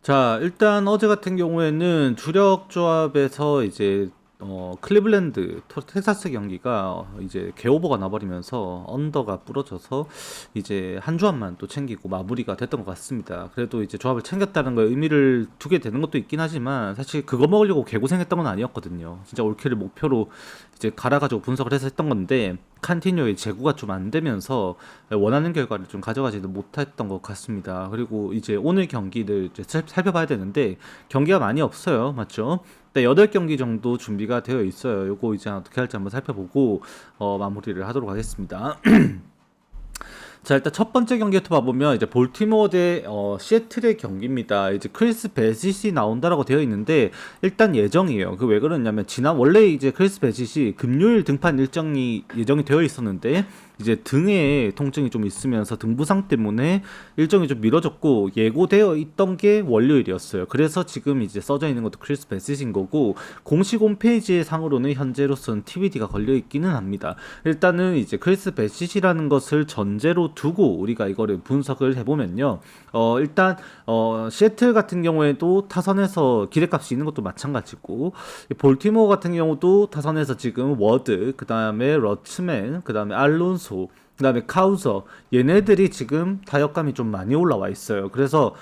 자, 일단 어제 같은 경우에는 주력 조합에서 이제 클리블랜드 텍사스 경기가 이제 개오버가 나버리면서 언더가 부러져서 이제 한 조합만 또 챙기고 마무리가 됐던 것 같습니다. 그래도 이제 조합을 챙겼다는 거 의미를 두게 되는 것도 있긴 하지만 사실 그거 먹으려고 개고생했던 건 아니었거든요. 진짜 올킬을 목표로 이제 갈아가지고 분석을 해서 했던 건데 칸티뉴의 재구가 좀 안 되면서 원하는 결과를 좀 가져가지도 못했던 것 같습니다. 그리고 이제 오늘 경기를 이제 살펴봐야 되는데 경기가 많이 없어요. 맞죠? 네, 8경기 정도 준비가 되어 있어요. 요거 이제 어떻게 할지 한번 살펴보고 마무리를 하도록 하겠습니다. 자, 일단 첫 번째 경기부터 봐보면 이제 볼티모어 대 시애틀의 경기입니다. 이제 크리스 베시시 나온다라고 되어 있는데 일단 예정이에요. 그 왜 그러냐면 원래 이제 크리스 베시시 금요일 등판 일정이 예정이 되어 있었는데 이제 등에 통증이 좀 있으면서 등 부상 때문에 일정이 좀 미뤄졌고 예고되어 있던 게 월요일이었어요. 그래서 지금 이제 써져 있는 것도 크리스 베시신 거고 공식 홈페이지 상으로는 현재로서는 TBD가 걸려 있기는 합니다. 일단은 이제 크리스 베시시라는 것을 전제로 두고 우리가 이거를 분석을 해보면요. 일단 시애틀 같은 경우에도 타선에서 기대값이 있는 것도 마찬가지고 볼티모어 같은 경우도 타선에서 지금 워드, 그 다음에 러츠맨, 그 다음에 알론소, 그 다음에 카우서 얘네들이 지금 타격감이 좀 많이 올라와 있어요. 그래서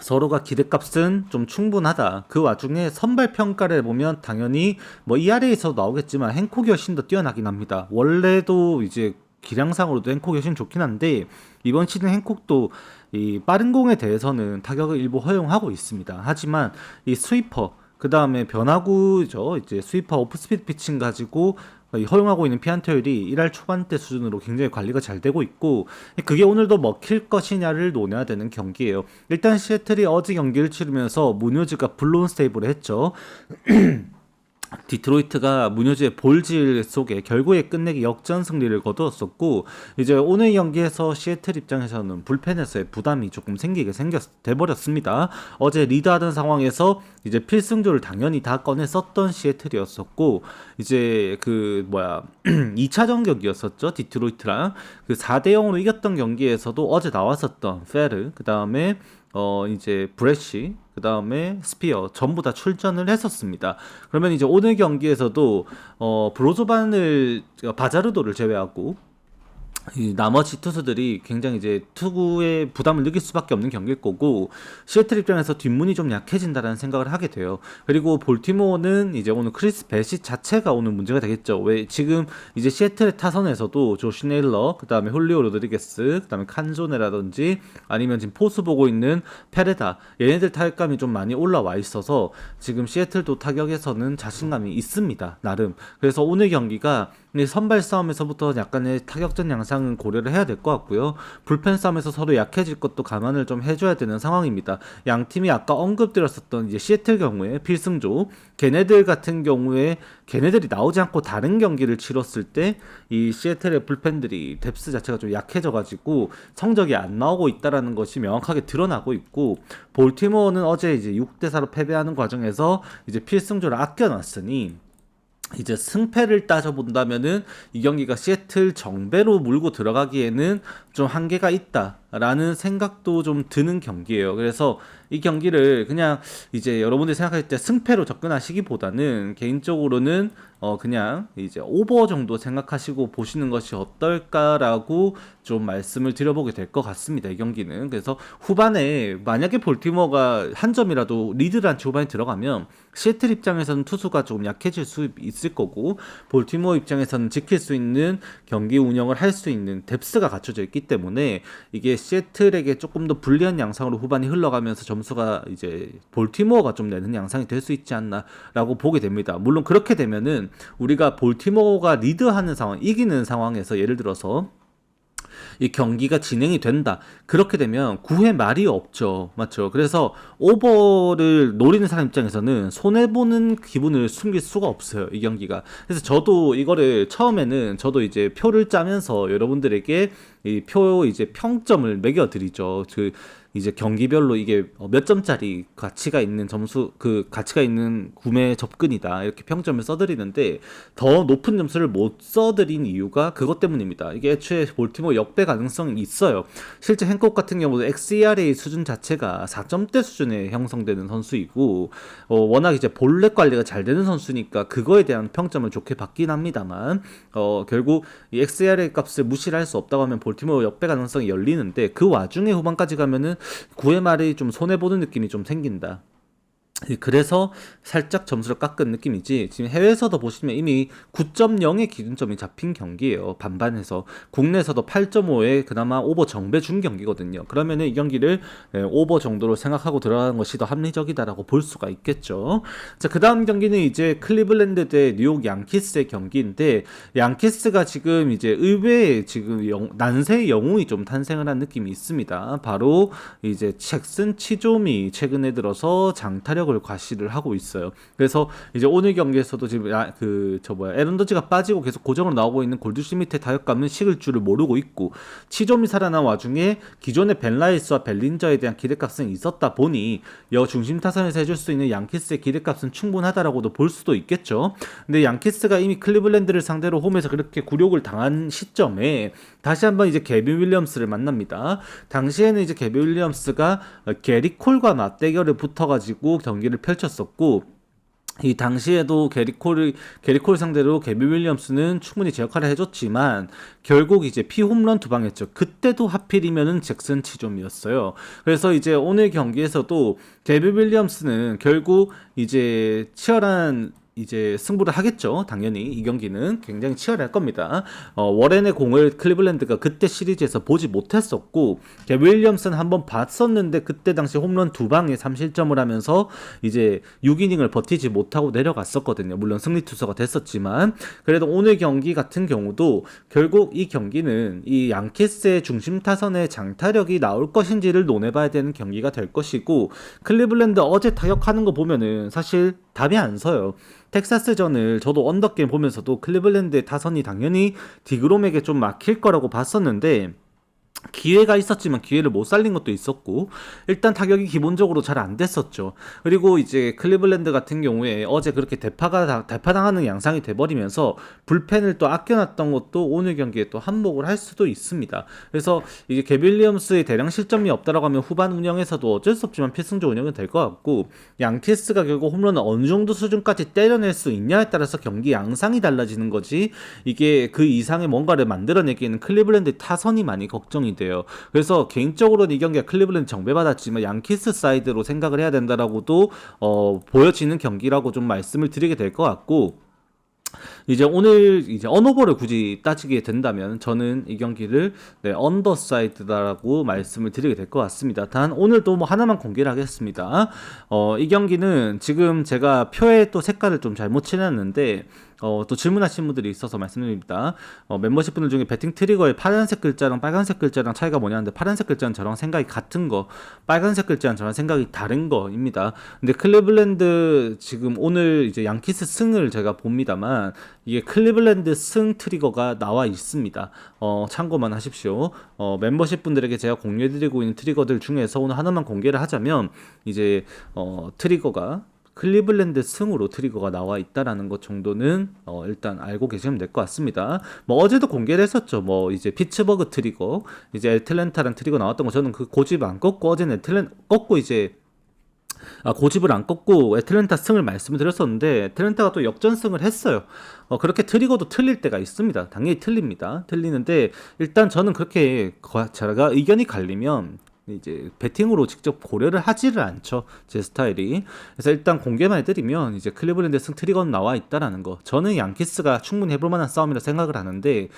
서로가 기대값은 좀 충분하다. 그 와중에 선발 평가를 보면 당연히 뭐 이 아래에서 나오겠지만 행콕이 훨씬 더 뛰어나긴 합니다. 원래도 이제 기량상으로도 행콕이 훨씬 좋긴 한데 이번 시즌 행콕도 이 빠른 공에 대해서는 타격을 일부 허용하고 있습니다. 하지만 이 스위퍼 그 다음에 변화구죠. 이제 스위퍼 오프스피드 피칭 가지고 허용하고 있는 피안타율이 1할 초반대 수준으로 굉장히 관리가 잘 되고 있고 그게 오늘도 먹힐 것이냐를 논해야 되는 경기예요. 일단 시애틀이 어제 경기를 치르면서 무뇨즈가 블론 스테이블을 했죠. 디트로이트가 무녀지의 볼질 속에 결국에 끝내기 역전 승리를 거두었었고 이제 오늘 경기에서 시애틀 입장에서는 불펜에서의 부담이 조금 돼버렸습니다. 어제 리드하던 상황에서 이제 필승조를 당연히 다 꺼내 썼던 시애틀이었었고 이제 2차전 경기였었죠. 디트로이트랑 그 4대 0으로 이겼던 경기에서도 어제 나왔었던 페르 그 다음에 이제 브래쉬, 그 다음에 스피어 전부 다 출전을 했었습니다. 그러면 이제 오늘 경기에서도 바자르도를 제외하고 이 나머지 투수들이 굉장히 이제 투구에 부담을 느낄 수밖에 없는 경기일 거고 시애틀 입장에서 뒷문이 좀 약해진다라는 생각을 하게 돼요. 그리고 볼티모어는 이제 오늘 크리스 베시 자체가 오늘 문제가 되겠죠. 왜 지금 이제 시애틀의 타선에서도 조시 네일러, 그다음에 홀리오 로드리게스, 그다음에 칸조네라든지 아니면 지금 포수 보고 있는 페레다 얘네들 타격감이 좀 많이 올라와 있어서 지금 시애틀도 타격에서는 자신감이 있습니다. 나름. 그래서 오늘 경기가 선발 싸움에서부터 약간의 타격전 양상은 고려를 해야 될 것 같고요. 불펜 싸움에서 서로 약해질 것도 감안을 좀 해줘야 되는 상황입니다. 양 팀이 아까 언급드렸었던 이제 시애틀 경우에 필승조, 걔네들 같은 경우에 걔네들이 나오지 않고 다른 경기를 치렀을 때 이 시애틀의 불펜들이 뎁스 자체가 좀 약해져가지고 성적이 안 나오고 있다라는 것이 명확하게 드러나고 있고 볼티모어는 어제 이제 6대4로 패배하는 과정에서 이제 필승조를 아껴놨으니 이제 승패를 따져본다면은 이 경기가 시애틀 정배로 물고 들어가기에는 좀 한계가 있다라는 생각도 좀 드는 경기예요. 그래서 이 경기를 그냥 이제 여러분들이 생각할 때 승패로 접근하시기보다는 개인적으로는 그냥 이제 오버 정도 생각하시고 보시는 것이 어떨까라고 좀 말씀을 드려보게 될 것 같습니다. 이 경기는. 그래서 후반에 만약에 볼티모어가 한 점이라도 리드를 한 후반에 들어가면 시애틀 입장에서는 투수가 조금 약해질 수 있을 거고 볼티모어 입장에서는 지킬 수 있는 경기 운영을 할 수 있는 뎁스가 갖춰져 있기 때문에 이게 시애틀에게 조금 더 불리한 양상으로 후반이 흘러가면서 점수가 이제 볼티모어가 좀 내는 양상이 될 수 있지 않나라고 보게 됩니다. 물론 그렇게 되면은 우리가 볼티모어가 리드하는 상황, 이기는 상황에서 예를 들어서 이 경기가 진행이 된다. 그렇게 되면 9회 말이 없죠. 맞죠? 그래서 오버를 노리는 사람 입장에서는 손해보는 기분을 숨길 수가 없어요. 이 경기가. 그래서 저도 이거를 처음에는 저도 이제 표를 짜면서 여러분들에게 이 표 이제 평점을 매겨드리죠. 이제 경기별로 이게 몇 점짜리 가치가 있는 점수, 그 가치가 있는 구매 접근이다 이렇게 평점을 써드리는데 더 높은 점수를 못 써드린 이유가 그것 때문입니다. 이게 애초에 볼티모어 역배 가능성이 있어요. 실제 행콕 같은 경우도 XERA 수준 자체가 4점대 수준에 형성되는 선수이고 워낙 이제 볼넷 관리가 잘 되는 선수니까 그거에 대한 평점을 좋게 받긴 합니다만 결국 이 XERA 값을 무시를 할 수 없다고 하면 볼티모어 역배 가능성이 열리는데 그 와중에 후반까지 가면은 9회말이 좀 손해보는 느낌이 좀 생긴다. 그래서 살짝 점수를 깎은 느낌이지 지금 해외에서도 보시면 이미 9.0의 기준점이 잡힌 경기예요. 반반해서 국내에서도 8.5에 그나마 오버 정배 준 경기거든요. 그러면은 이 경기를 오버 정도로 생각하고 들어가는 것이 더 합리적이다라고 볼 수가 있겠죠. 자, 그 다음 경기는 이제 클리블랜드 대 뉴욕 양키스의 경기인데 양키스가 지금 이제 의외의 지금 난세의 영웅이 좀 탄생을 한 느낌이 있습니다. 바로 이제 잭슨 치조미 최근에 들어서 장타력 과시를 하고 있어요. 그래서 이제 오늘 경기에서도 지금 에런 더지가 빠지고 계속 고정으로 나오고 있는 골드슈미트의 타격감은 식을 줄을 모르고 있고 치조미 살아난 와중에 기존의 벤라이스와 벨린저에 대한 기대값은 있었다 보니 중심 타선에서 해줄 수 있는 양키스의 기대값은 충분하다라고도 볼 수도 있겠죠. 근데 양키스가 이미 클리블랜드를 상대로 홈에서 그렇게 굴욕을 당한 시점에 다시 한번 이제 개빈 윌리엄스를 만납니다. 당시에는 이제 개빈 윌리엄스가 게리 콜과 맞대결을 붙어가지고 경기를 펼쳤었고 이 당시에도 게리콜 상대로 개빈 윌리엄스는 충분히 제 역할을 해줬지만 결국 이제 홈런 2방 했죠. 그때도 하필이면은 잭슨 치좀이었어요. 그래서 이제 오늘 경기에서도 개빈 윌리엄스는 결국 이제 치열한 이제 승부를 하겠죠. 당연히 이 경기는 굉장히 치열할 겁니다. 워렌의 공을 클리블랜드가 그때 시리즈에서 보지 못했었고 개빈 윌리엄스는 한번 봤었는데 그때 당시 홈런 2방에 3실점을 하면서 이제 6이닝을 버티지 못하고 내려갔었거든요. 물론 승리 투수가 됐었지만 그래도 오늘 경기 같은 경우도 결국 이 경기는 이 양키스의 중심 타선의 장타력이 나올 것인지를 논해봐야 되는 경기가 될 것이고 클리블랜드 어제 타격하는 거 보면은 사실 답이 안 서요. 텍사스전을 저도 언더게임 보면서도 클리블랜드의 타선이 당연히 디그롬에게 좀 막힐 거라고 봤었는데 기회가 있었지만 기회를 못 살린 것도 있었고 일단 타격이 기본적으로 잘 안 됐었죠. 그리고 이제 클리블랜드 같은 경우에 어제 그렇게 대파당하는 양상이 돼버리면서 불펜을 또 아껴놨던 것도 오늘 경기에 또 한몫을 할 수도 있습니다. 그래서 이게 개빈 윌리엄스의 대량 실점이 없다라고 하면 후반 운영에서도 어쩔 수 없지만 필승적 운영은 될 것 같고 양키스가 결국 홈런을 어느 정도 수준까지 때려낼 수 있냐에 따라서 경기 양상이 달라지는 거지 이게 그 이상의 뭔가를 만들어내기에는 클리블랜드 타선이 많이 걱정이 돼요. 그래서 개인적으로는 이 경기가 클리블랜드 정배받았지만 양키스 사이드로 생각을 해야 된다라고도 보여지는 경기라고 좀 말씀을 드리게 될 것 같고 이제 오늘 이제 언오버를 굳이 따지게 된다면 저는 이 경기를 언더사이드다라고 말씀을 드리게 될 것 같습니다. 단 오늘도 뭐 하나만 공개를 하겠습니다. 이 경기는 지금 제가 표에 또 색깔을 좀 잘못 칠했는데 또 질문하신 분들이 있어서 말씀드립니다. 멤버십 분들 중에 배팅 트리거의 파란색 글자랑 빨간색 글자랑 차이가 뭐냐는데 파란색 글자는 저랑 생각이 같은 거, 빨간색 글자는 저랑 생각이 다른 거입니다. 근데 클리블랜드 지금 오늘 이제 양키스 승을 제가 봅니다만 이게 클리블랜드 승 트리거가 나와 있습니다. 참고만 하십시오. 멤버십 분들에게 제가 공유해드리고 있는 트리거들 중에서 오늘 하나만 공개를 하자면 이제 트리거가 클리블랜드 승으로 트리거가 나와 있다라는 것 정도는 일단 알고 계시면 될 것 같습니다. 뭐 어제도 공개를 했었죠. 뭐 이제 피츠버그 트리거, 이제 애틀랜타랑 트리거 나왔던 거 저는 그 고집 안 꺾고 어제는 꺾고 이제 고집을 안 꺾고 애틀랜타 승을 말씀을 드렸었는데 애틀랜타가 또 역전승을 했어요. 그렇게 트리거도 틀릴 때가 있습니다. 당연히 틀립니다. 틀리는데 일단 저는 그렇게 제가 의견이 갈리면 이제 배팅으로 직접 고려를 하지를 않죠. 제 스타일이. 그래서 일단 공개만 해드리면 이제 클리블랜드 승 트리거는 나와 있다라는 거. 저는 양키스가 충분히 해볼 만한 싸움이라 생각을 하는데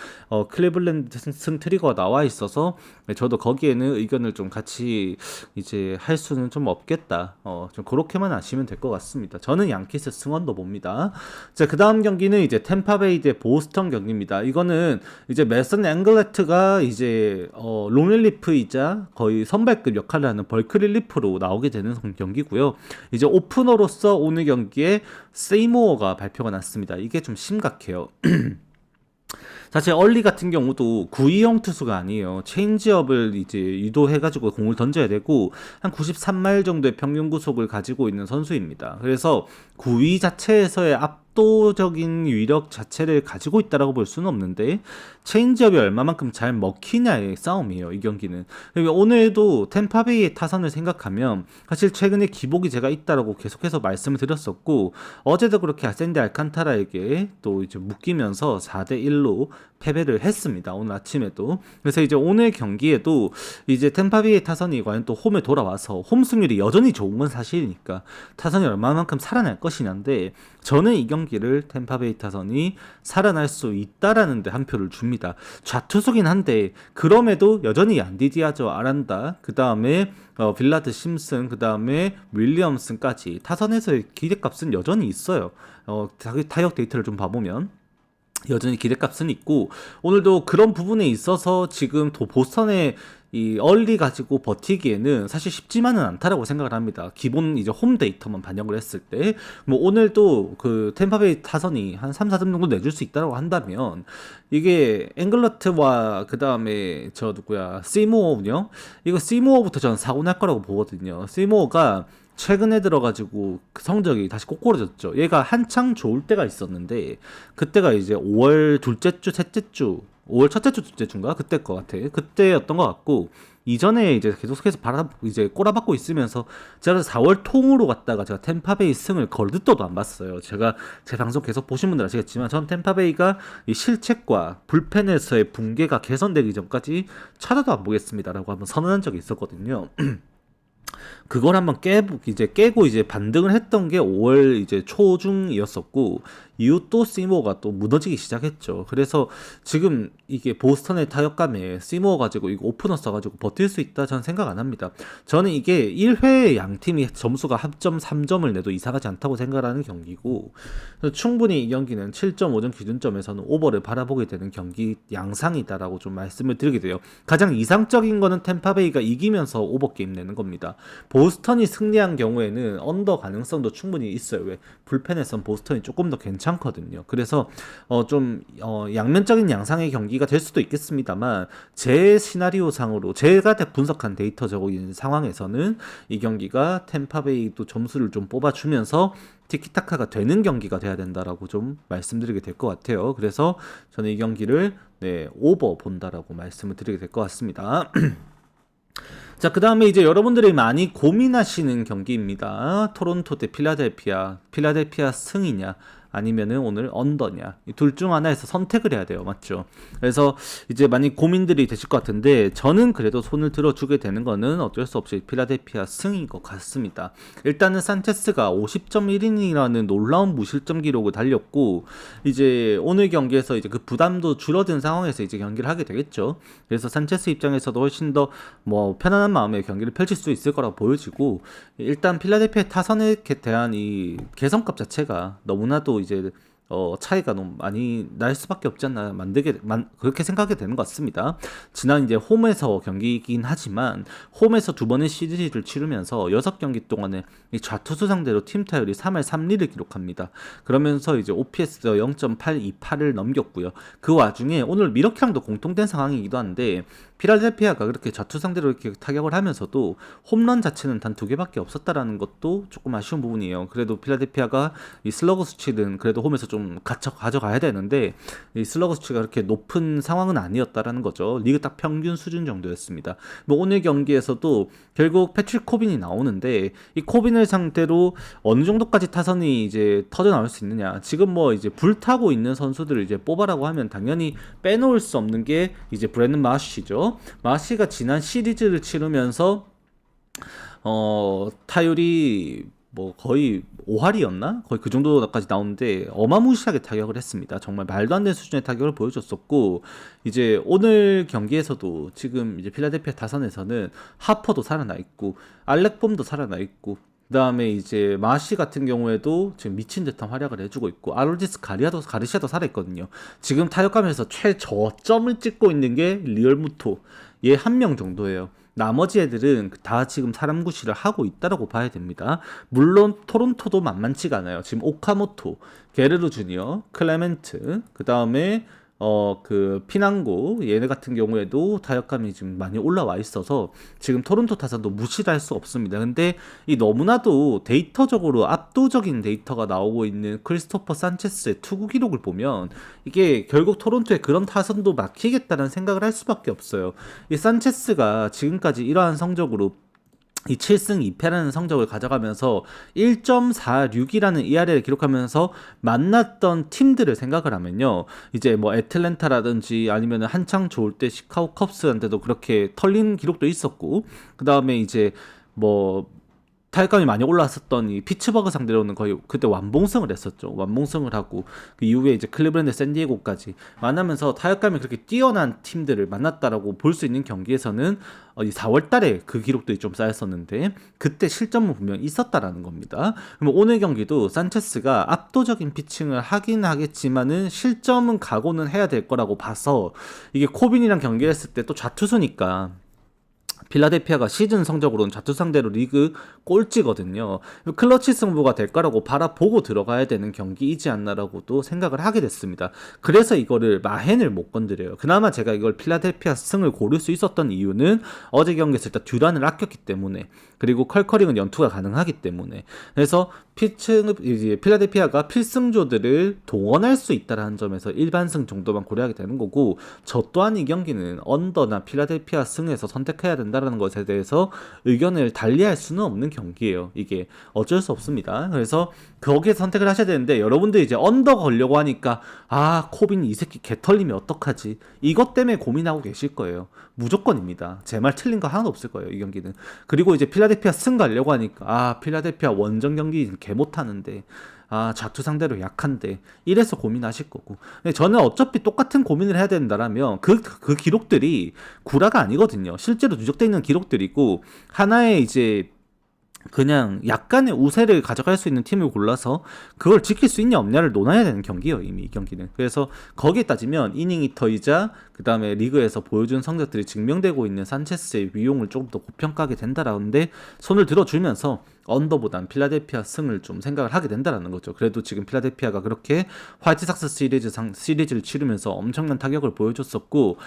클리블랜드 승 트리거가 나와 있어서 저도 거기에는 의견을 좀 같이 이제 할 수는 좀 없겠다. 좀 그렇게만 아시면 될 것 같습니다. 저는 양키스 승원도 봅니다. 자, 그 다음 경기는 이제 템파베이 대 보스턴 경기입니다. 이거는 이제 메슨 앵글레트가 이제 롱릴리프이자 거의 선발급 역할을 하는 벌크릴리프로 나오게 되는 경기고요. 이제 오프너로서 오늘 경기에 세이모어가 발표가 났습니다. 이게 좀 심각해요. 사실 얼리 같은 경우도 구위형 투수가 아니에요. 체인지업을 이제 유도해가지고 공을 던져야 되고 한 93마일 정도의 평균 구속을 가지고 있는 선수입니다. 그래서 구위 자체에서의 압도적인 위력 자체를 가지고 있다라고 볼 수는 없는데 체인지업이 얼마만큼 잘 먹히냐의 싸움이에요, 이 경기는. 그리고 오늘도 템파베이의 타선을 생각하면 사실 최근에 기복이 제가 있다라고 계속해서 말씀을 드렸었고 어제도 그렇게 아센데 알칸타라에게 또 이제 묶이면서 4대1로 패배를 했습니다. 오늘 아침에도. 그래서 이제 오늘 경기에도 이제 템파베이의 타선이 과연 또 홈에 돌아와서 홈 승률이 여전히 좋은 건 사실이니까 타선이 얼마만큼 살아날 것이냐인데 저는 이 경기를 템파베이 타선이 살아날 수 있다라는 데 한 표를 줍니다. 좌투수긴 한데 그럼에도 여전히 얀디 디아즈, 아란다, 그 다음에 빌라드 심슨, 그 다음에 윌리엄슨까지 타선에서의 기대값은 여전히 있어요. 타격 데이터를 좀 봐보면 여전히 기대값은 있고 오늘도 그런 부분에 있어서 지금 보스턴의 이 얼리 가지고 버티기에는 사실 쉽지만은 않다라고 생각을 합니다. 기본 이제 홈 데이터만 반영을 했을 때 뭐 오늘도 그 템파베이 타선이 한 3, 4점 정도 내줄 수 있다라고 한다면 이게 앵글러트와 그 다음에 저 누구야 시모어군요. 이거 시모어부터 저는 사고 날 거라고 보거든요. 시모어가 최근에 들어가지고 성적이 다시 꼬꾸라졌죠. 얘가 한창 좋을 때가 있었는데 그때가 이제 5월 둘째 주, 셋째 주, 5월 첫째 주, 둘째 주인가 그때 것 같아. 그때였던 것 같고 이전에 이제 계속해서 이제 꼬라박고 있으면서 제가 4월 통으로 갔다가 제가 템파베이 승을 거듭떠도 안 봤어요. 제가 제 방송 계속 보신 분들 아시겠지만 전 템파베이가 이 실책과 불펜에서의 붕괴가 개선되기 전까지 쳐다도 안 보겠습니다라고 한번 선언한 적이 있었거든요. 그걸 한번 깨고 이제 반등을 했던 게 5월 이제 초중이었었고 이후 또 시모어가 또 무너지기 시작했죠. 그래서 지금 이게 보스턴의 타격감에 시모어 가지고 이거 오프너 써가지고 버틸 수 있다 저는 생각 안 합니다. 저는 이게 1회에 양 팀이 점수가 합점 3점을 내도 이상하지 않다고 생각하는 경기고 충분히 이 경기는 7.5점 기준점에서는 오버를 바라보게 되는 경기 양상이다라고 좀 말씀을 드리게 돼요. 가장 이상적인 거는 템파베이가 이기면서 오버 게임 내는 겁니다. 보스턴이 승리한 경우에는 언더 가능성도 충분히 있어요. 왜? 불펜에선 보스턴이 조금 더 괜찮거든요. 그래서 좀 양면적인 양상의 경기가 될 수도 있겠습니다만 제 시나리오상으로 제가 분석한 데이터적인 상황에서는 이 경기가 템파베이도 점수를 좀 뽑아주면서 티키타카가 되는 경기가 돼야 된다라고 좀 말씀드리게 될 것 같아요. 그래서 저는 이 경기를 오버 본다라고 말씀을 드리게 될 것 같습니다. 자, 그 다음에 이제 여러분들이 많이 고민하시는 경기입니다. 토론토 대 필라델피아 승이냐 아니면은 오늘 언더냐 이 둘 중 하나에서 선택을 해야 돼요. 맞죠? 그래서 이제 많이 고민들이 되실 것 같은데 저는 그래도 손을 들어주게 되는 거는 어쩔 수 없이 필라델피아 승인 것 같습니다. 일단은 산체스가 50.1이닝이라는 놀라운 무실점 기록을 달렸고 이제 오늘 경기에서 이제 그 부담도 줄어든 상황에서 이제 경기를 하게 되겠죠. 그래서 산체스 입장에서도 훨씬 더 뭐 편안한 마음에 경기를 펼칠 수 있을 거라고 보여지고 일단 필라델피아 타선에 대한 이 개선값 자체가 너무나도 이제 차이가 너무 많이 날 수밖에 없지 않나 그렇게 생각이 되는 것 같습니다. 지난 이제 홈에서 경기이긴 하지만 홈에서 두 번의 시리즈를 치르면서 6경기 동안에 이 좌투수 상대로 팀 타율이 3할 3리를 기록합니다. 그러면서 이제 OPS 0.828을 넘겼고요. 그 와중에 오늘 미러키랑도 공통된 상황이기도 한데 필라델피아가 그렇게 좌투 상대로 이렇게 타격을 하면서도 홈런 자체는 단 2개밖에 없었다라는 것도 조금 아쉬운 부분이에요. 그래도 필라델피아가 이 슬러그 수치는 그래도 홈에서 좀 가져가야 되는데 이 슬러그 수치가 그렇게 높은 상황은 아니었다라는 거죠. 리그 딱 평균 수준 정도였습니다. 뭐 오늘 경기에서도 결국 패트릭 코빈이 나오는데 이 코빈을 상대로 어느 정도까지 타선이 이제 터져 나올 수 있느냐. 지금 뭐 이제 불타고 있는 선수들을 이제 뽑아라고 하면 당연히 빼놓을 수 없는 게 이제 브랜든 마시죠. 마시가 지난 시리즈를 치르면서 타율이 뭐 거의 5할이었나? 거의 그 정도까지 나오는데 어마무시하게 타격을 했습니다. 정말 말도 안 되는 수준의 타격을 보여줬었고 이제 오늘 경기에서도 지금 이제 필라델피아 타선에서는 하퍼도 살아나 있고 알렉봄도 살아나 있고 그 다음에 이제 마시 같은 경우에도 지금 미친 듯한 활약을 해주고 있고 아롤디스 가르시아도 살아있거든요. 지금 타격감에서 최저점을 찍고 있는 게 리얼무토 얘 한 명 정도예요. 나머지 애들은 다 지금 사람 구실을 하고 있다라고 봐야 됩니다. 물론 토론토도 만만치가 않아요. 지금 오카모토, 게르로 주니어, 클레멘트, 그 다음에 그 피난고 얘네 같은 경우에도 타격감이 지금 많이 올라와 있어서 지금 토론토 타선도 무시를 할 수 없습니다. 근데 이 너무나도 데이터적으로 압도적인 데이터가 나오고 있는 크리스토퍼 산체스의 투구 기록을 보면 이게 결국 토론토의 그런 타선도 막히겠다는 생각을 할 수밖에 없어요. 이 산체스가 지금까지 이러한 성적으로 이 7승 2패라는 성적을 가져가면서 1.46이라는 ERA를 기록하면서 만났던 팀들을 생각을 하면요. 이제 뭐 애틀랜타라든지 아니면 한창 좋을 때 시카고 컵스한테도 그렇게 털린 기록도 있었고, 그 다음에 이제 뭐 타격감이 많이 올라왔었던 이 피츠버그 상대로는 거의 그때 완봉승을 했었죠. 완봉승을 하고 그 이후에 이제 클리브랜드, 샌디에고까지 만나면서 타격감이 그렇게 뛰어난 팀들을 만났다라고 볼 수 있는 경기에서는 이 4월달에 그 기록들이 좀 쌓였었는데 그때 실점은 분명 있었다라는 겁니다. 그럼 오늘 경기도 산체스가 압도적인 피칭을 하긴 하겠지만은 실점은 각오는 해야 될 거라고 봐서 이게 코빈이랑 경기를 했을 때 또 좌투수니까. 필라델피아가 시즌 성적으로는 좌투 상대로 리그 꼴찌거든요. 클러치 승부가 될 거라고 바라보고 들어가야 되는 경기이지 않나라고도 생각을 하게 됐습니다. 그래서 이거를 마헨을 못 건드려요. 그나마 제가 이걸 필라델피아 승을 고를 수 있었던 이유는 어제 경기에서 일단 듀란을 아꼈기 때문에, 그리고 컬커링은 연투가 가능하기 때문에. 그래서 이제 필라델피아가 필승조들을 동원할 수 있다는 점에서 일반승 정도만 고려하게 되는 거고, 저 또한 이 경기는 언더나 필라델피아 승에서 선택해야 된다는 것에 대해서 의견을 달리할 수는 없는 경기예요. 이게 어쩔 수 없습니다. 그래서 거기에 선택을 하셔야 되는데, 여러분들이 이제 언더 걸려고 하니까 코빈 이 새끼 개 털리면 어떡하지, 이것 때문에 고민하고 계실 거예요. 무조건입니다. 제 말 틀린 거 하나도 없을 거예요, 이 경기는. 그리고 이제 필라델피아 승 가려고 하니까 필라델피아 원정 경기 개 못하는데, 좌투 상대로 약한데, 이래서 고민하실 거고. 근데 저는 어차피 똑같은 고민을 해야 된다라면 그 기록들이 구라가 아니거든요. 실제로 누적되어 있는 기록들이고, 하나의 이제 그냥 약간의 우세를 가져갈 수 있는 팀을 골라서 그걸 지킬 수 있냐 없냐를 논해야 되는 경기예요, 이미 이 경기는. 그래서 거기에 따지면 이닝 히터이자 그 다음에 리그에서 보여준 성적들이 증명되고 있는 산체스의 위용을 조금 더 고평가하게 된다라는데, 손을 들어주면서 언더보단 필라델피아 승을 좀 생각을 하게 된다라는 거죠. 그래도 지금 필라델피아가 그렇게 화이트삭스 시리즈를 치르면서 엄청난 타격을 보여줬었고,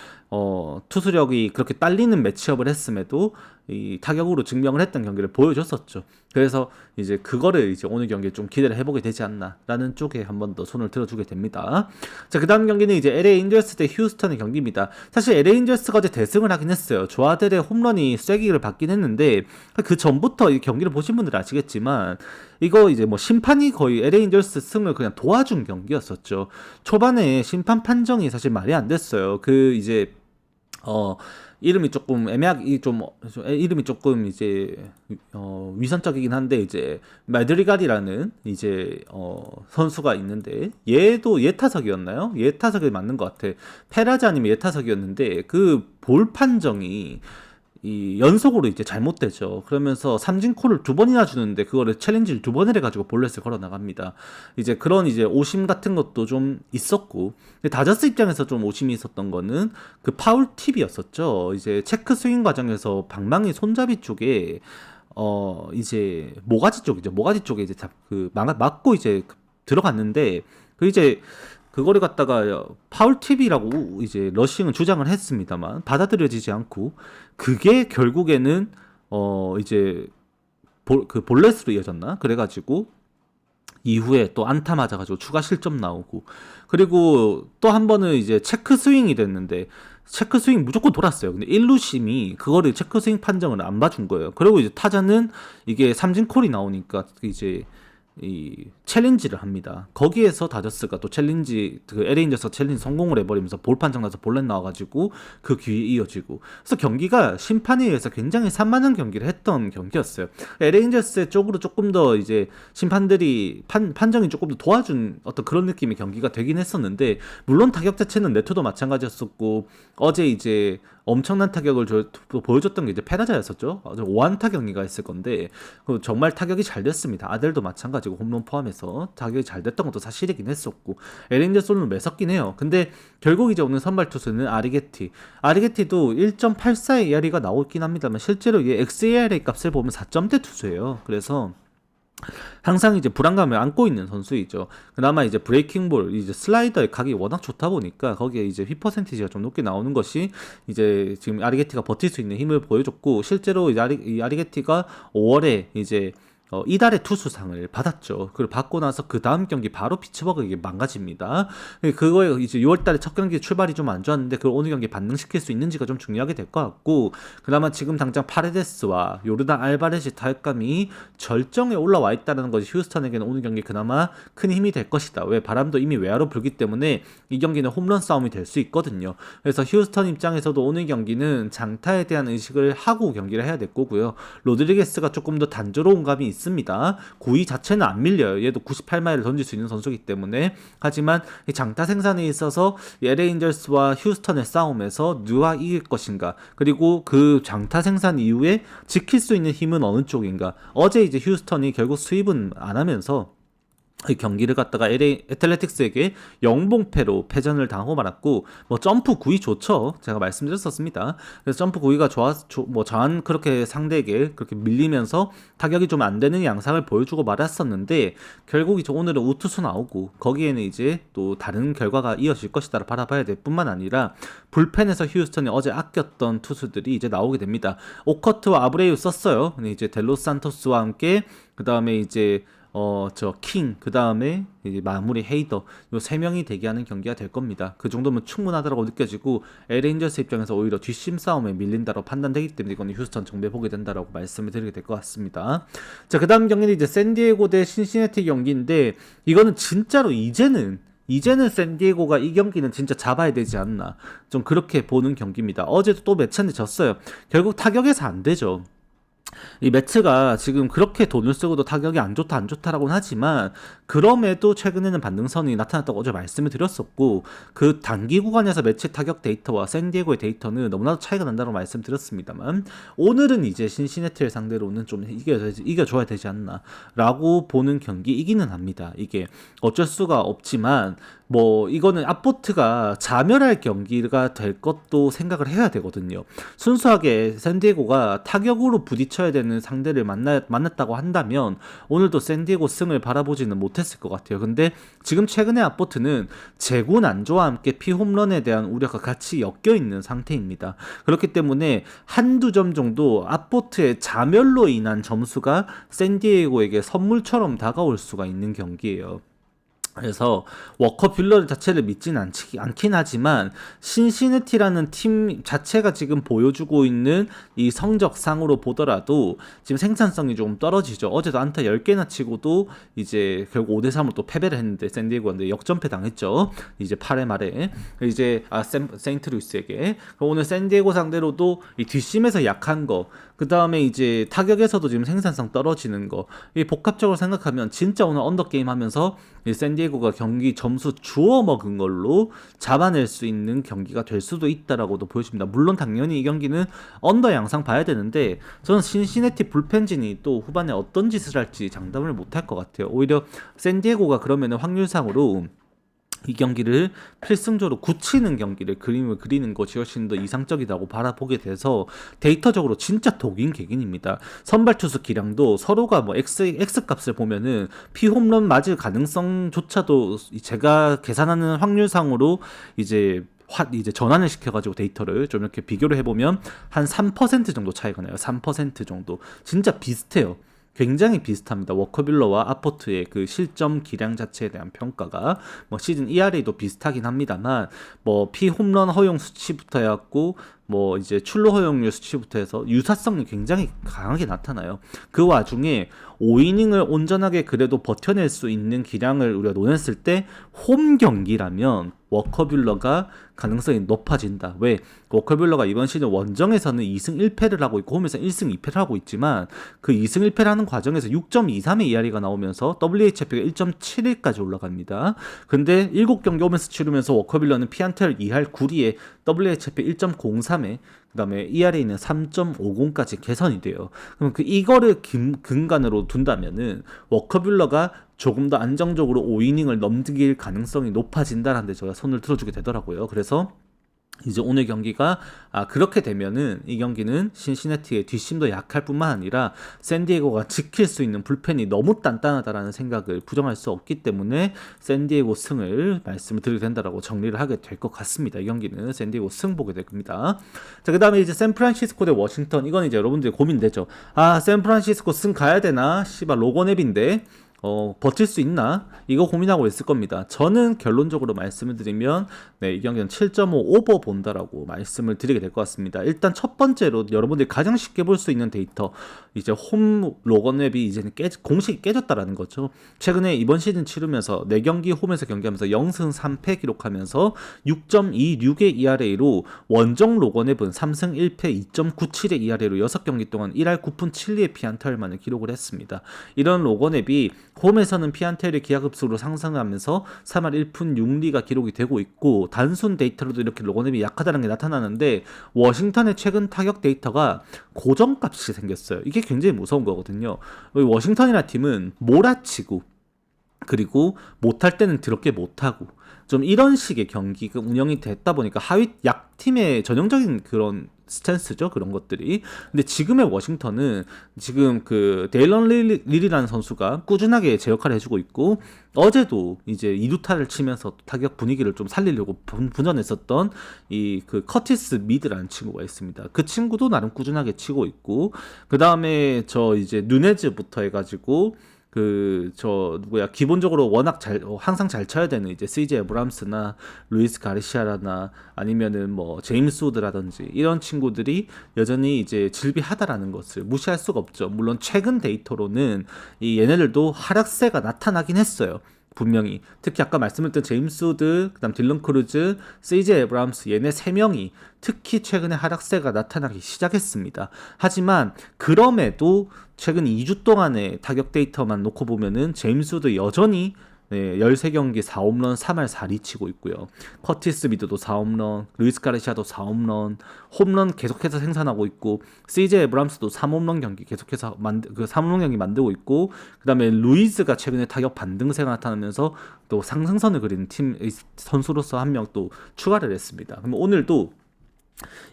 투수력이 그렇게 딸리는 매치업을 했음에도 이 타격으로 증명을 했던 경기를 보여줬었죠. 그래서 이제 그거를 이제 오늘 경기에 좀 기대를 해보게 되지 않나라는 쪽에 한 번 더 손을 들어주게 됩니다. 자, 그 다음 경기는 이제 LA 인저스 대 휴스턴의 경기입니다. 사실 LA 인저스가 어제 대승을 하긴 했어요. 조아델의 홈런이 쐐기를 받긴 했는데, 그 전부터 이 경기를 보신 분들은 아시겠지만 이거 이제 뭐 심판이 거의 LA 인저스 승을 그냥 도와준 경기였었죠. 초반에 심판 판정이 사실 말이 안 됐어요. 그 이제 이름이 조금 이름이 조금 이제 위선적이긴 한데, 이제 마드리갈이라는 이제 선수가 있는데, 얘도 예타석이었나요? 예타석이 맞는 것 같아. 페라자 아니면 예타석이었는데 그 볼 판정이 이 연속으로 이제 잘못되죠. 그러면서 삼진콜을 2번이나 주는데 그거를 챌린지를 2번을 해가지고 볼넷을 걸어 나갑니다. 이제 그런 이제 오심 같은 것도 좀 있었고, 근데 다저스 입장에서 좀 오심이 있었던 거는 그 파울 팁이었었죠. 이제 체크 스윙 과정에서 방망이 손잡이 쪽에 이제 모가지 쪽에 이제 맞고 이제 들어갔는데, 그 이제 그거를 갖다가 파울 팁이라고 이제 러싱은 주장을 했습니다만 받아들여지지 않고, 그게 결국에는 이제 그 볼넷으로 이어졌나? 그래가지고 이후에 또 안타 맞아가지고 추가 실점 나오고, 그리고 또 한 번은 이제 체크 스윙이 됐는데 체크 스윙 무조건 돌았어요. 근데 1루심이 그거를 체크 스윙 판정을 안 봐준 거예요. 그리고 이제 타자는 이게 삼진콜이 나오니까 이제 이 챌린지를 합니다. 거기에서 다저스가 또 챌린지, 그 LA인저스가 챌린지 성공을 해버리면서 볼 판정 나서 볼넷 나와가지고 그 뒤에 이어지고, 그래서 경기가 심판에 의해서 굉장히 산만한 경기를 했던 경기였어요. LA인저스 쪽으로 조금 더 이제 심판들이 판정이 조금 더 도와준 어떤 그런 느낌의 경기가 되긴 했었는데, 물론 타격 자체는 네트도 마찬가지였었고, 어제 이제 엄청난 타격을 보여줬던 게 이제 페라자였었죠. 5안타 경기가 있을 건데 정말 타격이 잘 됐습니다. 아델도 마찬가지고 홈런 포함해서 타격이 잘 됐던 것도 사실이긴 했었고, 에렌저스는 매섭긴 해요. 근데 결국 이제 오늘 선발 투수는 아리게티도 1.84의 ERA가 나오긴 합니다만 실제로 이 XERA 값을 보면 4점대 투수예요. 그래서 항상 이제 불안감을 안고 있는 선수이죠. 그나마 이제 브레이킹볼, 이제 슬라이더의 각이 워낙 좋다 보니까 거기에 이제 휘 퍼센티지가 좀 높게 나오는 것이 이제 지금 아리게티가 버틸 수 있는 힘을 보여줬고, 실제로 이 아리게티가 5월에 이제 이달의 투수상을 받았죠. 그걸 받고 나서 그 다음 경기 바로 피츠버그에게 망가집니다. 그거에 이제 6월달에 첫 경기 출발이 좀 안 좋았는데 그걸 오늘 경기 반등시킬 수 있는지가 좀 중요하게 될 것 같고, 그나마 지금 당장 파레데스와 요르단 알바레즈 타격감이 절정에 올라와 있다는 것이 휴스턴에게는 오늘 경기 그나마 큰 힘이 될 것이다. 왜? 바람도 이미 외야로 불기 때문에 이 경기는 홈런 싸움이 될 수 있거든요. 그래서 휴스턴 입장에서도 오늘 경기는 장타에 대한 의식을 하고 경기를 해야 될 거고요. 로드리게스가 조금 더 단조로운 감이 있습니다. 9위 자체는 안 밀려요. 얘도 98마일을 던질 수 있는 선수이기 때문에. 하지만 이 장타 생산에 있어서 LA 인저스와 휴스턴의 싸움에서 누가 이길 것인가, 그리고 그 장타 생산 이후에 지킬 수 있는 힘은 어느 쪽인가. 어제 이제 휴스턴이 결국 수입은 안 하면서 이 경기를 갖다가 LA 애틀레틱스에게 영봉패로 패전을 당하고 말았고, 뭐 점프 구위 좋죠. 제가 말씀드렸었습니다. 그래서 점프 구위가 뭐 저한 그렇게 상대에게 그렇게 밀리면서 타격이 좀 안 되는 양상을 보여주고 말았었는데, 결국 이제 오늘은 우투수 나오고 거기에는 이제 또 다른 결과가 이어질 것이다를 바라봐야 될 뿐만 아니라, 불펜에서 휴스턴이 어제 아꼈던 투수들이 이제 나오게 됩니다. 오커트와 아브레유 썼어요. 근데 이제 델로스 산토스와 함께 그 다음에 이제 그 다음에 이제 마무리 헤이더, 요 세 명이 대기하는 경기가 될 겁니다. 그 정도면 충분하다고 느껴지고, LA 인저스 입장에서 오히려 뒷심 싸움에 밀린다고 판단되기 때문에 이거는 휴스턴 정배 보게 된다라고 말씀을 드리게 될 것 같습니다. 자, 그 다음 경기는 이제 샌디에고 대 신시내티 경기인데, 이거는 진짜로 이제는 샌디에고가 이 경기는 진짜 잡아야 되지 않나, 좀 그렇게 보는 경기입니다. 어제도 또 매치한테 졌어요. 결국 타격에서 안 되죠. 이 매츠가 지금 그렇게 돈을 쓰고도 타격이 안 좋다라고는 하지만, 그럼에도 최근에는 반등선이 나타났다고 어제 말씀을 드렸었고, 그 단기 구간에서 매치 타격 데이터와 샌디에고의 데이터는 너무나도 차이가 난다고 말씀드렸습니다만, 오늘은 이제 신시내티를 상대로는 좀 이겨줘야 되지 않나 라고 보는 경기이기는 합니다. 이게 어쩔 수가 없지만, 뭐 이거는 아포트가 자멸할 경기가 될 것도 생각을 해야 되거든요. 순수하게 샌디에고가 타격으로 부딪혀야 되는 상대를 만났다고 한다면 오늘도 샌디에고 승을 바라보지는 못했을 것 같아요. 근데 지금 최근에 아포트는 재구 난조와 함께 피홈런에 대한 우려가 같이 엮여 있는 상태입니다. 그렇기 때문에 한두 점 정도 아포트의 자멸로 인한 점수가 샌디에고에게 선물처럼 다가올 수가 있는 경기예요. 그래서 워커 뷰러 자체를 믿지는 않긴 하지만, 신시내티라는 팀 자체가 지금 보여주고 있는 이 성적상으로 보더라도 지금 생산성이 조금 떨어지죠. 어제도 안타 10개나 치고도 이제 결국 5대3으로 또 패배를 했는데, 샌디에고한테 역전패 당했죠. 이제 8회 말에 이제 세인트루이스에게. 오늘 샌디에고 상대로도 이 뒷심에서 약한 거, 그 다음에 이제 타격에서도 지금 생산성 떨어지는 거, 이 복합적으로 생각하면 진짜 오늘 언더게임 하면서 이 샌디에고가 경기 점수 주워 먹은 걸로 잡아낼 수 있는 경기가 될 수도 있다라고도 보여집니다. 물론 당연히 이 경기는 언더 양상 봐야 되는데, 저는 신시내티 불펜진이 또 후반에 어떤 짓을 할지 장담을 못할 것 같아요. 오히려 샌디에고가 그러면 확률상으로 이 경기를 필승조로 굳히는 경기를 그림을 그리는 것이 훨씬 더 이상적이라고 바라보게 돼서 데이터적으로 진짜 독인 객인입니다. 선발 투수 기량도 서로가 뭐 X값을 보면은 피홈런 맞을 가능성조차도 제가 계산하는 확률상으로 이제 전환을 시켜가지고 데이터를 좀 이렇게 비교를 해보면 한 3% 정도 차이가 나요. 3% 정도. 진짜 비슷해요. 굉장히 비슷합니다. 워커빌러와 아포트의 그 실점 기량 자체에 대한 평가가 뭐 시즌 ERA도 비슷하긴 합니다만, 뭐 피홈런 허용 수치부터 해갖고 뭐 이제 출루 허용률 수치부터 해서 유사성이 굉장히 강하게 나타나요. 그 와중에 5이닝을 온전하게 그래도 버텨낼 수 있는 기량을 우리가 논했을 때 홈 경기라면 워커뷰러가 가능성이 높아진다. 왜? 워커뷰러가 이번 시즌 원정에서는 2승 1패를 하고 있고 홈에서 1승 2패를 하고 있지만, 그 2승 1패를 하는 과정에서 6.23의 ERA가 나오면서 WHIP가 1.71까지 올라갑니다. 근데 7경기 오면서 치르면서 워커빌러는 피안타율 2할 9리에 WHIP 1.03에 그 다음에 ERA는 3.50까지 개선이 돼요. 그럼 이거를 근간으로 둔다면은 워커뷰러가 조금 더 안정적으로 5이닝을 넘길 가능성이 높아진다는데 제가 손을 들어주게 되더라고요. 그래서 이제 오늘 경기가 그렇게 되면은 이 경기는 신시내티의 뒷심도 약할 뿐만 아니라 샌디에고가 지킬 수 있는 불펜이 너무 단단하다라는 생각을 부정할 수 없기 때문에 샌디에고 승을 말씀을 드리게 된다라고 정리를 하게 될 것 같습니다. 이 경기는 샌디에고 승 보게 될 겁니다. 자, 그다음에 이제 샌프란시스코 대 워싱턴, 이건 이제 여러분들이 고민되죠. 샌프란시스코 승 가야 되나? 씨발 로건앱인데 버틸 수 있나? 이거 고민하고 있을 겁니다. 저는 결론적으로 말씀을 드리면, 이 경기는 7.5 오버 본다라고 말씀을 드리게 될 것 같습니다. 일단 첫 번째로 여러분들이 가장 쉽게 볼 수 있는 데이터, 이제 홈 로건웹이 이제는 공식이 깨졌다라는 거죠. 최근에 이번 시즌 치르면서 4경기 홈에서 경기하면서 0승 3패 기록하면서 6.26의 ERA로 원정 로건웹은 3승 1패 2.97의 ERA로 6경기 동안 1할 9푼 7리의 피안타율만을 기록을 했습니다. 이런 로건웹이 홈에서는 피안타율이 기하급수로 상승하면서 3할 1푼 6리가 기록이 되고 있고, 단순 데이터로도 이렇게 로건웹이 약하다는 게 나타나는데 워싱턴의 최근 타격 데이터가 고정값이 생겼어요. 이게 굉장히 무서운 거거든요. 워싱턴이라는 팀은 몰아치고 그리고 못할 때는 더럽게 못하고 좀 이런 식의 경기가 운영이 됐다 보니까 하위 약팀의 전형적인 그런 스탠스죠, 그런 것들이. 근데 지금의 워싱턴은 지금 그 데일런 릴이라는 선수가 꾸준하게 제 역할을 해주고 있고, 어제도 이제 2루타를 치면서 타격 분위기를 좀 살리려고 분전했었던 이 그 커티스 미드라는 친구가 있습니다. 그 친구도 나름 꾸준하게 치고 있고, 그 다음에 저 이제 누네즈부터 해가지고 기본적으로 워낙 항상 잘 쳐야 되는 이제 CJ 에브람스나 루이스 가르시아라나 아니면은 뭐 제임스 우드라든지 이런 친구들이 여전히 이제 질비하다라는 것을 무시할 수가 없죠. 물론 최근 데이터로는 이 얘네들도 하락세가 나타나긴 했어요. 분명히. 특히 아까 말씀드렸던 제임스 우드, 그다음 딜런 크루즈, CJ 에브람스, 얘네 3명이 특히 최근에 하락세가 나타나기 시작했습니다. 하지만 그럼에도 최근 2주 동안의 타격 데이터만 놓고 보면은 제임스 우드 여전히 13경기 4홈런 3할 4리 치고 있고요. 커티스 미드도 4홈런, 루이스 가르시아도 4홈런, 홈런 계속해서 생산하고 있고, CJ 에브람스도 3홈런 경기 계속해서 3홈런 경기 만들고 있고, 그 다음에 루이즈가 최근에 타격 반등세가 나타나면서 또 상승선을 그리는 팀 선수로서 한 명 또 추가를 했습니다. 그럼 오늘도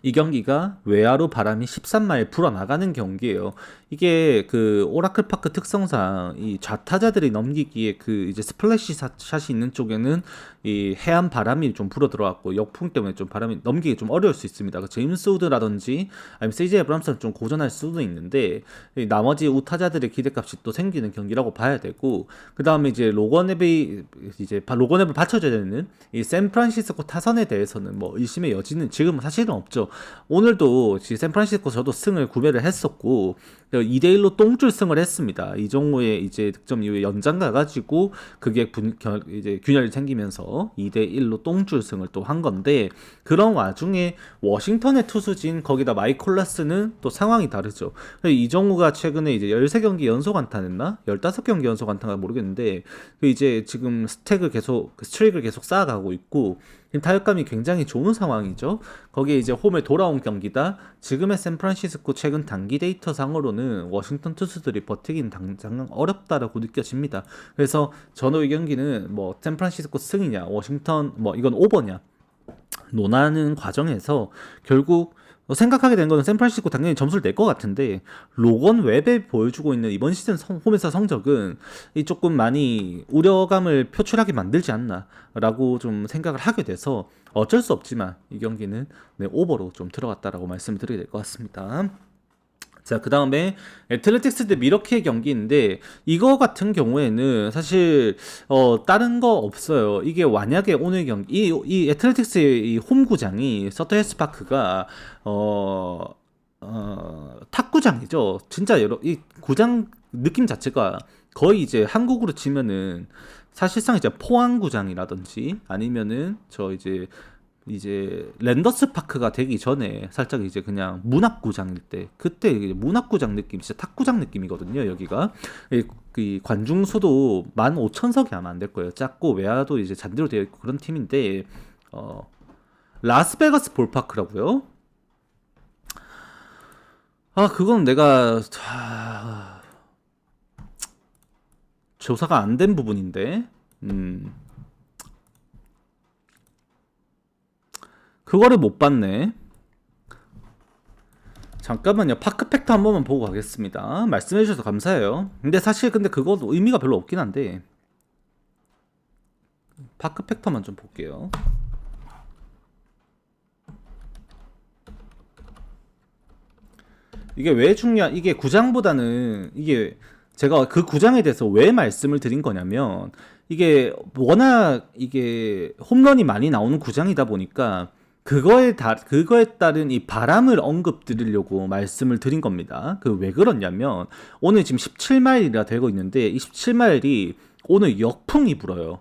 이 경기가 외야로 바람이 13마일 불어나가는 경기예요. 이게 그 오라클 파크 특성상 이 좌타자들이 넘기기에 그 이제 스플래시 샷이 있는 쪽에는 이 해안 바람이 좀 불어 들어왔고 역풍 때문에 좀 바람이 넘기기 좀 어려울 수 있습니다. 그 제임스 우드라든지 아니면 CJ 에브람스는 좀 고전할 수도 있는데, 나머지 우타자들의 기대값이 또 생기는 경기라고 봐야 되고, 그 다음에 이제 로건앱을 받쳐줘야 되는 이 샌프란시스코 타선에 대해서는 뭐 의심의 여지는 지금은 사실은 없죠. 오늘도 샌프란시스코 저도 승을 구매를 했었고 2대1로 똥줄 승을 했습니다. 이정우의 이제 득점 이후에 연장 가가지고 그게 이제 균열이 생기면서 2대1로 똥줄 승을 또 한 건데, 그런 와중에 워싱턴의 투수진 거기다 마이콜라스는 또 상황이 다르죠. 이정우가 최근에 이제 13경기 연속 안타냈나? 15경기 연속 안타가 모르겠는데 이제 지금 스트릭을 계속 쌓아가고 있고 타격감이 굉장히 좋은 상황이죠. 거기에 이제 홈에 돌아온 경기다. 지금의 샌프란시스코 최근 단기 데이터 상으로는 워싱턴 투수들이 버티긴 당장 어렵다라고 느껴집니다. 그래서 저는 이 경기는 뭐 샌프란시스코 승이냐 워싱턴 뭐 이건 오버냐 논하는 과정에서 결국 생각하게 된 거는 샌프란시스코 당연히 점수를 낼 것 같은데, 로건 웹에 보여주고 있는 이번 시즌 홈에서 성적은 조금 많이 우려감을 표출하게 만들지 않나라고 좀 생각을 하게 돼서 어쩔 수 없지만 이 경기는 오버로 좀 들어갔다라고 말씀을 드리게 될 것 같습니다. 자, 그 다음에 애틀레틱스 대 미러키의 경기인데, 이거 같은 경우에는 사실 다른 거 없어요. 이게 만약에 오늘 경기 이 애틀레틱스의 이 홈구장이 서터헤스 파크가 탁구장이죠. 진짜 이 구장 느낌 자체가 거의 이제 한국으로 치면은 사실상 이제 포항구장이라든지 아니면은 저 이제 랜더스 파크가 되기 전에 살짝 이제 그냥 문학구장일 때, 그때 문학구장 느낌, 진짜 탁구장 느낌이거든요. 여기가 이 관중수도 15,000석이 아마 안 될 거예요. 작고 외야도 이제 잔디로 되어 있고 그런 팀인데, 라스베가스 볼파크라고요? 그건 내가 조사가 안 된 부분인데, 그거를 못 봤네. 잠깐만요. 파크 팩터 한 번만 보고 가겠습니다. 말씀해 주셔서 감사해요. 근데 사실 그거도 의미가 별로 없긴 한데 파크 팩터만 좀 볼게요. 이게 왜 이게 구장보다는 이게 제가 그 구장에 대해서 왜 말씀을 드린 거냐면 이게 워낙 이게 홈런이 많이 나오는 구장이다 보니까 그거에 따른 이 바람을 언급 드리려고 말씀을 드린 겁니다. 그 왜 그러냐면 오늘 지금 17마일이라 되고 있는데 이 17마일이 오늘 역풍이 불어요.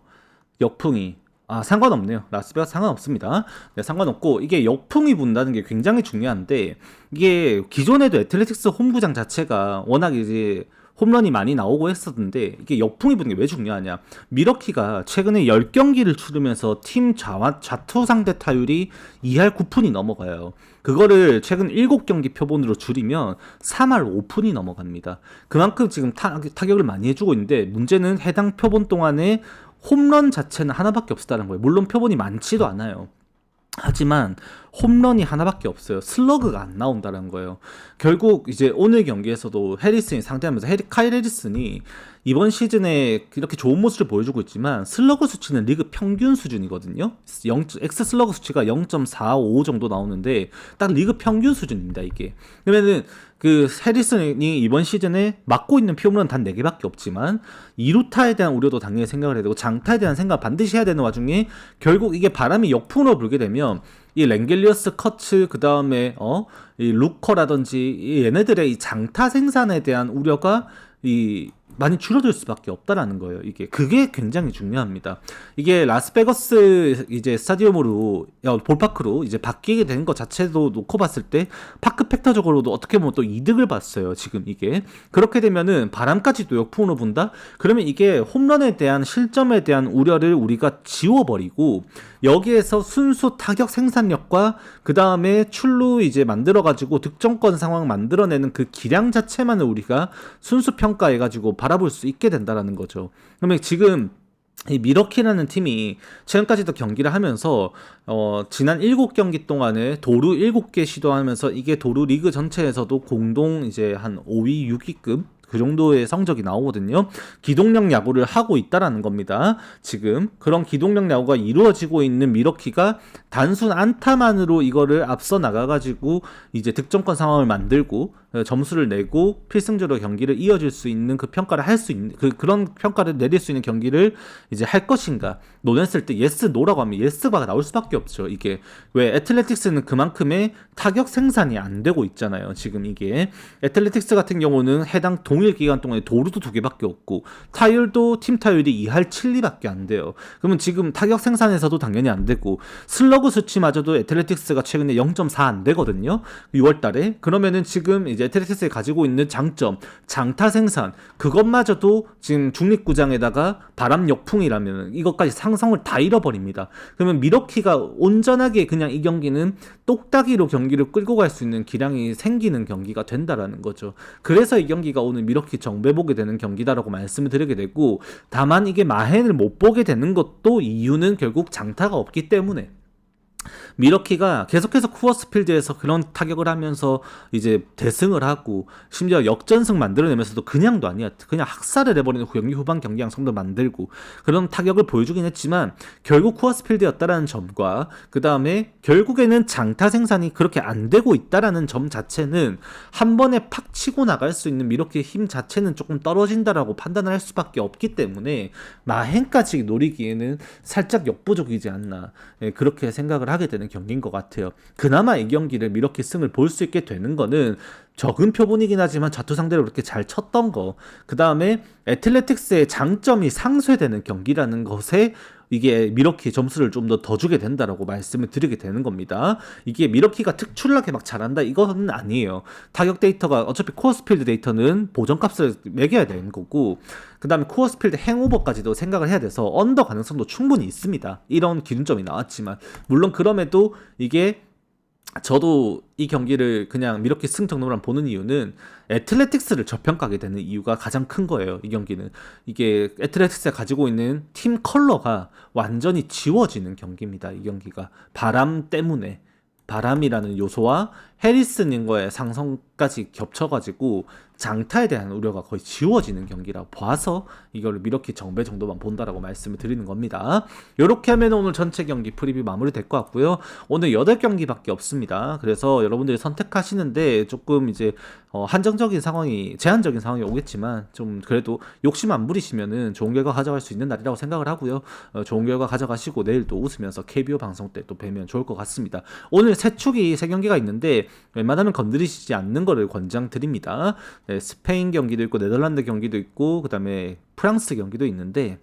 역풍이. 상관없네요. 라스베가스 상관없습니다. 네, 상관없고, 이게 역풍이 분다는 게 굉장히 중요한데, 이게 기존에도 애틀레틱스 홈구장 자체가 워낙 이제 홈런이 많이 나오고 했었는데, 이게 역풍이 부는 게 왜 중요하냐. 미러키가 최근에 10경기를 치르면서 팀 좌투 상대 타율이 2할 9푼이 넘어가요. 그거를 최근 7경기 표본으로 줄이면 3할 5푼이 넘어갑니다. 그만큼 지금 타격을 많이 해주고 있는데, 문제는 해당 표본 동안에 홈런 자체는 하나밖에 없었다는 거예요. 물론 표본이 많지도 않아요. 하지만 홈런이 하나밖에 없어요. 슬러그가 안 나온다는 거예요. 결국 이제 오늘 경기에서도 해리슨이 상대하면서 카일 해리슨이 이번 시즌에 이렇게 좋은 모습을 보여주고 있지만 슬러그 수치는 리그 평균 수준이거든요. X 슬러그 수치가 0.45 정도 나오는데 딱 리그 평균 수준입니다, 이게. 그러면은 그 해리슨이 이번 시즌에 맡고 있는 피홈런은 단 4개밖에 없지만 2루타에 대한 우려도 당연히 생각을 해야 되고 장타에 대한 생각 반드시 해야 되는 와중에 결국 이게 바람이 역풍으로 불게 되면 이 랭겔리어스, 커츠, 그 다음에 이 루커라든지 얘네들의 이 장타 생산에 대한 우려가 많이 줄어들 수밖에 없다라는 거예요. 그게 굉장히 중요합니다. 이게 라스베거스 이제 스타디움으로 볼파크로 이제 바뀌게 된 것 자체도 놓고 봤을 때 파크 팩터적으로도 어떻게 보면 또 이득을 봤어요. 지금 이게 그렇게 되면은 바람까지도 역풍으로 분다. 그러면 이게 홈런에 대한 실점에 대한 우려를 우리가 지워버리고 여기에서 순수 타격 생산력과 그 다음에 출루 이제 만들어가지고 득점권 상황 만들어내는 그 기량 자체만을 우리가 순수 평가해가지고 바라볼 수 있게 된다라는 거죠. 그러면 지금 이 미러키라는 팀이 최근까지도 경기를 하면서 지난 7경기 동안에 도루 7개 시도하면서 이게 도루 리그 전체에서도 공동 이제 한 5위, 6위급 그 정도의 성적이 나오거든요. 기동력 야구를 하고 있다라는 겁니다. 지금 그런 기동력 야구가 이루어지고 있는 미러키가 단순 안타만으로 이거를 앞서 나가가지고 이제 득점권 상황을 만들고 점수를 내고 필승조로 경기를 이어질 수 있는 그 평가를 할 수 있는 그런 평가를 내릴 수 있는 경기를 이제 할 것인가 논했을 때 예스 노라고 하면 예스가 나올 수밖에 없죠. 이게 왜 애틀레틱스는 그만큼의 타격 생산이 안 되고 있잖아요. 지금 이게 애틀레틱스 같은 경우는 해당 동일 기간 동안에 도루도 2개밖에 없고 타율도 팀 타율이 2할 7리밖에 안 돼요. 그러면 지금 타격 생산에서도 당연히 안 되고 슬러그 수치마저도 애틀레틱스가 최근에 0.4 안 되거든요. 6월달에 그러면은 지금 이제 애틀레틱스에 가지고 있는 장점 장타 생산 그것마저도 지금 중립구장에다가 바람 역풍이라면 이것까지 상성을 다 잃어버립니다. 그러면 미러키가 온전하게 그냥 이 경기는 똑딱이로 경기를 끌고 갈 수 있는 기량이 생기는 경기가 된다라는 거죠. 그래서 이 경기가 오늘 미러키 정배 보게 되는 경기다라고 말씀을 드리게 되고 다만 이게 마헨을 못 보게 되는 것도 이유는 결국 장타가 없기 때문에 미러키가 계속해서 쿠어스 필드에서 그런 타격을 하면서 이제 대승을 하고 심지어 역전승 만들어내면서도 그냥도 아니야. 그냥 학살을 해버리는 경기 후반 경기 양성도 만들고 그런 타격을 보여주긴 했지만 결국 쿠어스 필드였다라는 점과 그 다음에 결국에는 장타 생산이 그렇게 안 되고 있다라는 점 자체는 한 번에 팍 치고 나갈 수 있는 미러키의 힘 자체는 조금 떨어진다라고 판단을 할 수밖에 없기 때문에 마헨까지 노리기에는 살짝 역부족이지 않나 그렇게 생각을 하게 되는 경기인 것 같아요. 그나마 이 경기를 미러키 승을 볼 수 있게 되는 거는 적은 표본이긴 하지만 좌투 상대로 그렇게 잘 쳤던 거 그 다음에 애틀레틱스의 장점이 상쇄되는 경기라는 것에 이게 미러키 점수를 좀 더 주게 된다라고 말씀을 드리게 되는 겁니다. 이게 미러키가 특출나게 막 잘한다 이거는 아니에요. 타격 데이터가 어차피 코어스필드 데이터는 보정값을 매겨야 되는 거고 그 다음에 코어스필드 행오버까지도 생각을 해야 돼서 언더 가능성도 충분히 있습니다. 이런 기준점이 나왔지만 물론 그럼에도 이게 저도 이 경기를 그냥 미러키 승정로만 보는 이유는 애틀레틱스를 저평가하게 되는 이유가 가장 큰 거예요. 이 경기는 이게 애틀레틱스가 가지고 있는 팀 컬러가 완전히 지워지는 경기입니다. 이 경기가 바람 때문에 바람이라는 요소와 해리슨님과의 상성까지 겹쳐가지고 장타에 대한 우려가 거의 지워지는 경기라 봐서 이걸 미러키 정배 정도만 본다라고 말씀을 드리는 겁니다. 이렇게 하면 오늘 전체 경기 프리뷰 마무리될 것 같고요. 오늘 8경기밖에 없습니다. 그래서 여러분들이 선택하시는데 조금 이제 한정적인 상황이 제한적인 상황이 오겠지만 좀 그래도 욕심 안 부리시면은 좋은 결과 가져갈 수 있는 날이라고 생각을 하고요. 좋은 결과 가져가시고 내일 또 웃으면서 KBO 방송 때 또 뵈면 좋을 것 같습니다. 오늘 세 축이 3경기가 있는데 웬만하면 건드리시지 않는 거를 권장드립니다. 네, 스페인 경기도 있고 네덜란드 경기도 있고 그다음에 프랑스 경기도 있는데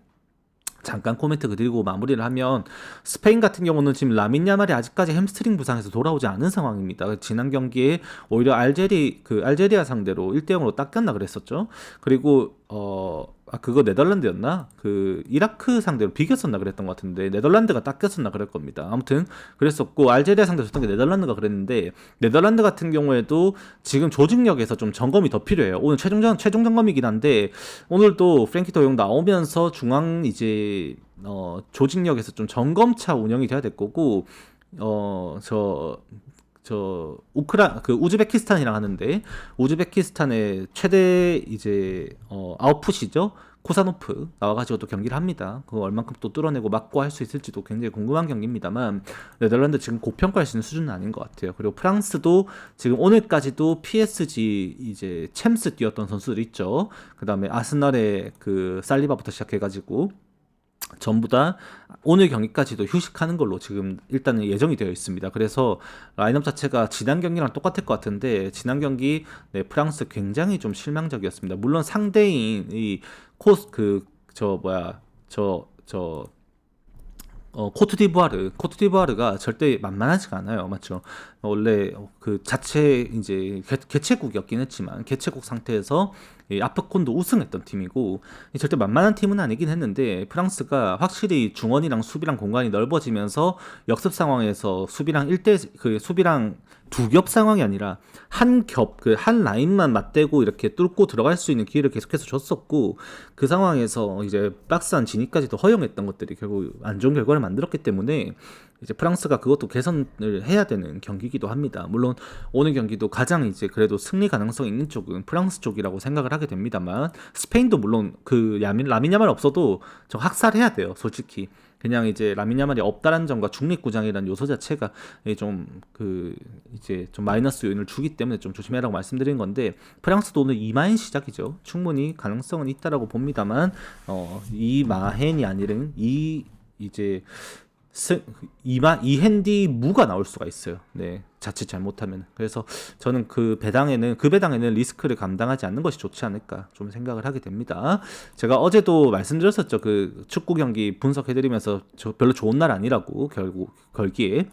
잠깐 코멘트 드리고 마무리를 하면 스페인 같은 경우는 지금 라민 야말이 아직까지 햄스트링 부상에서 돌아오지 않은 상황입니다. 지난 경기에 오히려 알제리아 상대로 1대0으로 닦였나 그랬었죠. 그리고 그거 네덜란드였나? 그 이라크 상대로 비겼었나 그랬던 것 같은데 네덜란드가 닦였었나 그럴 겁니다. 아무튼 그랬었고 알제리아 상대로 졌던 게 네덜란드가 그랬는데 네덜란드 같은 경우에도 지금 조직력에서 좀 점검이 더 필요해요. 오늘 최종 점검이긴 한데 오늘도 프랭키 도용 나오면서 중앙 이제 조직력에서 좀 점검차 운영이 돼야 될 거고 우즈베키스탄이랑 하는데 우즈베키스탄의 최대 이제 아웃풋이죠. 코사노프 나와가지고 또 경기를 합니다. 그거 얼만큼 또 뚫어내고 막고 할 수 있을지도 굉장히 궁금한 경기입니다만 네덜란드 지금 고평가할 수 있는 수준은 아닌 것 같아요. 그리고 프랑스도 지금 오늘까지도 PSG 이제 챔스 뛰었던 선수들 있죠. 그 다음에 아스날의 그 살리바부터 시작해가지고 전부 다 오늘 경기까지도 휴식하는 걸로 지금 일단은 예정이 되어 있습니다. 그래서 라인업 자체가 지난 경기랑 똑같을 것 같은데 지난 경기 네, 프랑스 굉장히 좀 실망적이었습니다. 물론 상대인 이 코트디부아르가 절대 만만하지가 않아요. 맞죠? 원래 그 자체 이제 개최국이었긴 했지만 개최국 상태에서 이 아프콘도 우승했던 팀이고 절대 만만한 팀은 아니긴 했는데 프랑스가 확실히 중원이랑 수비랑 공간이 넓어지면서 역습 상황에서 수비랑 두 겹 상황이 아니라 한 라인만 맞대고 이렇게 뚫고 들어갈 수 있는 기회를 계속해서 줬었고 그 상황에서 이제 박스 안 진입까지도 허용했던 것들이 결국 안 좋은 결과를 만들었기 때문에 이제 프랑스가 그것도 개선을 해야 되는 경기이기도 합니다. 물론 오늘 경기도 가장 이제 그래도 승리 가능성 있는 쪽은 프랑스 쪽이라고 생각을 하게 됩니다만 스페인도 물론 그 라민 야말 없어도 저 학살해야 돼요. 솔직히 그냥 이제 라민 야말이 없다라는 점과 중립구장이라는 요소 자체가 좀 이제 좀 마이너스 요인을 주기 때문에 좀 조심해라고 말씀드린 건데 프랑스도 오늘 이마인 시작이죠. 충분히 가능성은 있다라고 봅니다만 이마헨이 아니른 이제 이핸디 무가 나올 수가 있어요. 네, 자칫 잘못하면. 그래서 저는 그 배당에는 리스크를 감당하지 않는 것이 좋지 않을까 좀 생각을 하게 됩니다. 제가 어제도 말씀드렸었죠. 그 축구 경기 분석해드리면서 별로 좋은 날 아니라고 결국 걸기에.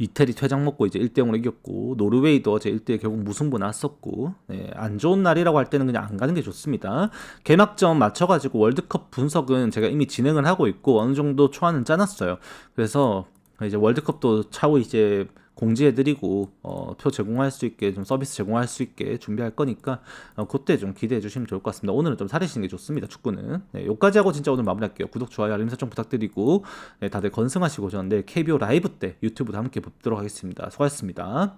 이태리 퇴장 먹고 이제 1대0으로 이겼고 노르웨이도 어제 1대 결국 무승부 났었고 네, 안 좋은 날이라고 할 때는 그냥 안 가는 게 좋습니다. 개막전 맞춰가지고 월드컵 분석은 제가 이미 진행을 하고 있고 어느 정도 초안은 짜놨어요. 그래서 이제 월드컵도 차후 이제 공지해드리고 표 제공할 수 있게 좀 서비스 제공할 수 있게 준비할 거니까 그때 좀 기대해 주시면 좋을 것 같습니다. 오늘은 좀 사리시는 게 좋습니다. 축구는. 네, 여기까지 하고 진짜 오늘 마무리할게요. 구독, 좋아요, 알림 설정 부탁드리고 네, 다들 건승하시고 저는 내일 KBO 라이브 때 유튜브도 함께 뵙도록 하겠습니다. 수고하셨습니다.